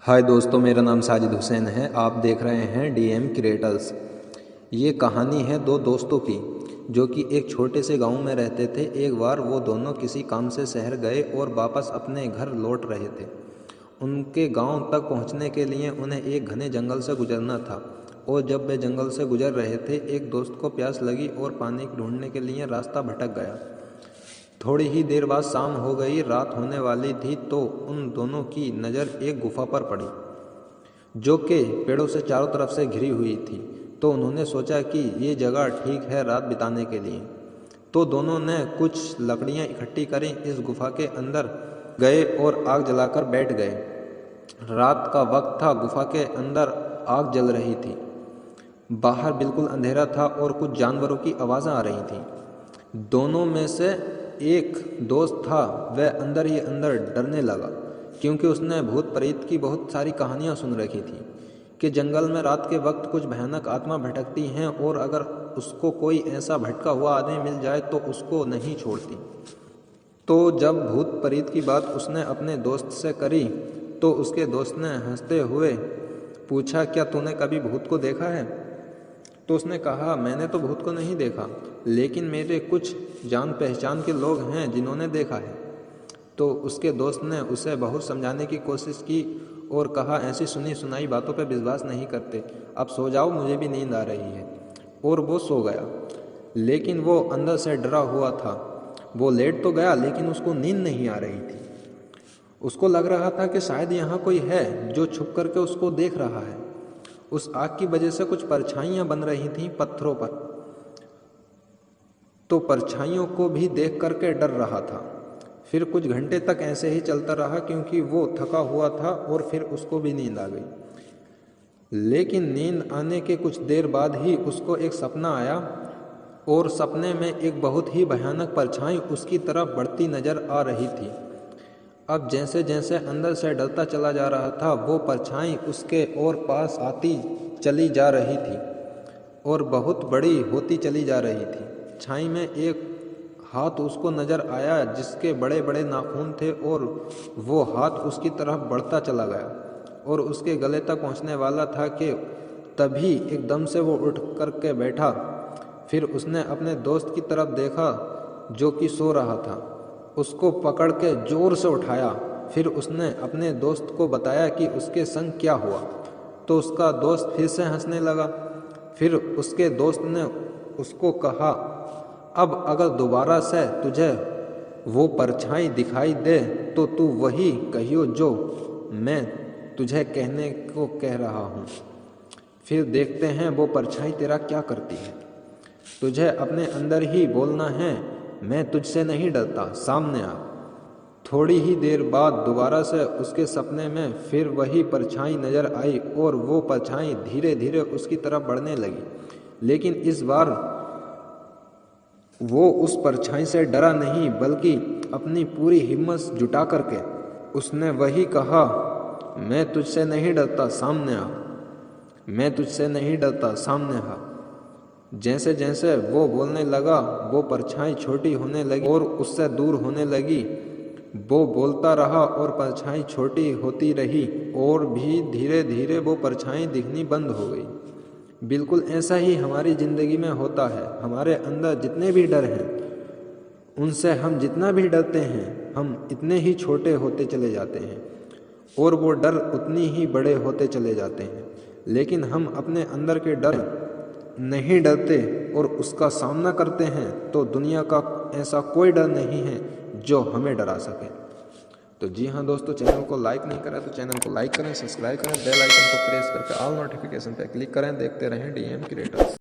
हाय दोस्तों, मेरा नाम साजिद हुसैन है। आप देख रहे हैं डीएम क्रिएटर्स। ये कहानी है दो दोस्तों की जो कि एक छोटे से गांव में रहते थे। एक बार वो दोनों किसी काम से शहर गए और वापस अपने घर लौट रहे थे। उनके गांव तक पहुंचने के लिए उन्हें एक घने जंगल से गुजरना था और जब वे जंगल से गुजर रहे थे, एक दोस्त को प्यास लगी और पानी ढूंढने के लिए रास्ता भटक गया। थोड़ी ही देर बाद शाम हो गई, रात होने वाली थी तो उन दोनों की नज़र एक गुफा पर पड़ी जो कि पेड़ों से चारों तरफ से घिरी हुई थी। तो उन्होंने सोचा कि ये जगह ठीक है रात बिताने के लिए। तो दोनों ने कुछ लकड़ियां इकट्ठी करी, इस गुफा के अंदर गए और आग जलाकर बैठ गए। रात का वक्त था, गुफा के अंदर आग जल रही थी। बाहर बिल्कुल अंधेरा था और कुछ जानवरों की आवाज़ें आ रही थीं। दोनों में से एक दोस्त था, वह अंदर ही अंदर डरने लगा क्योंकि उसने भूत प्रेत की बहुत सारी कहानियां सुन रखी थी कि जंगल में रात के वक्त कुछ भयानक आत्मा भटकती हैं और अगर उसको कोई ऐसा भटका हुआ आदमी मिल जाए तो उसको नहीं छोड़ती। तो जब भूत प्रेत की बात उसने अपने दोस्त से करी तो उसके दोस्त ने हंसते हुए पूछा, क्या तूने कभी भूत को देखा है? तो उसने कहा, मैंने तो भूत को नहीं देखा, लेकिन मेरे कुछ जान पहचान के लोग हैं जिन्होंने देखा है। तो उसके दोस्त ने उसे बहुत समझाने की कोशिश की और कहा, ऐसी सुनी सुनाई बातों पर विश्वास नहीं करते, अब सो जाओ, मुझे भी नींद आ रही है। और वो सो गया। लेकिन वो अंदर से डरा हुआ था। वो लेट तो गया लेकिन उसको नींद नहीं आ रही थी। उसको लग रहा था कि शायद यहाँ कोई है जो छुप करके उसको देख रहा है। उस आग की वजह से कुछ परछाइयाँ बन रही थीं पत्थरों पर, तो परछाइयों को भी देख करके डर रहा था। फिर कुछ घंटे तक ऐसे ही चलता रहा क्योंकि वो थका हुआ था और फिर उसको भी नींद आ गई। लेकिन नींद आने के कुछ देर बाद ही उसको एक सपना आया और सपने में एक बहुत ही भयानक परछाई उसकी तरफ बढ़ती नजर आ रही थी। अब जैसे जैसे अंदर से डरता चला जा रहा था, वो परछाई उसके और पास आती चली जा रही थी और बहुत बड़ी होती चली जा रही थी। छाई में एक हाथ उसको नजर आया जिसके बड़े बड़े नाखून थे और वो हाथ उसकी तरफ बढ़ता चला गया और उसके गले तक पहुंचने वाला था कि तभी एकदम से वो उठ करके बैठा। फिर उसने अपने दोस्त की तरफ देखा जो कि सो रहा था, उसको पकड़ के जोर से उठाया। फिर उसने अपने दोस्त को बताया कि उसके संग क्या हुआ। तो उसका दोस्त फिर से हंसने लगा। फिर उसके दोस्त ने उसको कहा, अब अगर दोबारा से तुझे वो परछाई दिखाई दे तो तू वही कहियो जो मैं तुझे कहने को कह रहा हूँ। फिर देखते हैं वो परछाई तेरा क्या करती है। तुझे अपने अंदर ही बोलना है, मैं तुझसे नहीं डरता, सामने आ। थोड़ी ही देर बाद दोबारा से उसके सपने में फिर वही परछाई नजर आई और वो परछाई धीरे धीरे उसकी तरफ बढ़ने लगी। लेकिन इस बार वो उस परछाई से डरा नहीं बल्कि अपनी पूरी हिम्मत जुटा करके उसने वही कहा, मैं तुझसे नहीं डरता, सामने आ। मैं तुझसे नहीं डरता, सामने आ। जैसे जैसे वो बोलने लगा वो परछाई छोटी होने लगी और उससे दूर होने लगी। वो बोलता रहा और परछाई छोटी होती रही और भी धीरे धीरे वो परछाई दिखनी बंद हो गई। बिल्कुल ऐसा ही हमारी ज़िंदगी में होता है। हमारे अंदर जितने भी डर हैं, उनसे हम जितना भी डरते हैं, हम इतने ही छोटे होते चले जाते हैं और वो डर उतनी ही बड़े होते चले जाते हैं। लेकिन हम अपने अंदर के डर नहीं डरते और उसका सामना करते हैं तो दुनिया का ऐसा कोई डर नहीं है जो हमें डरा सके। तो जी हाँ दोस्तों, चैनल को लाइक नहीं करें तो चैनल को लाइक करें, सब्सक्राइब करें, बेल आइकन को प्रेस करके ऑल नोटिफिकेशन पर क्लिक करें। देखते रहें डीएम क्रिएटर्स।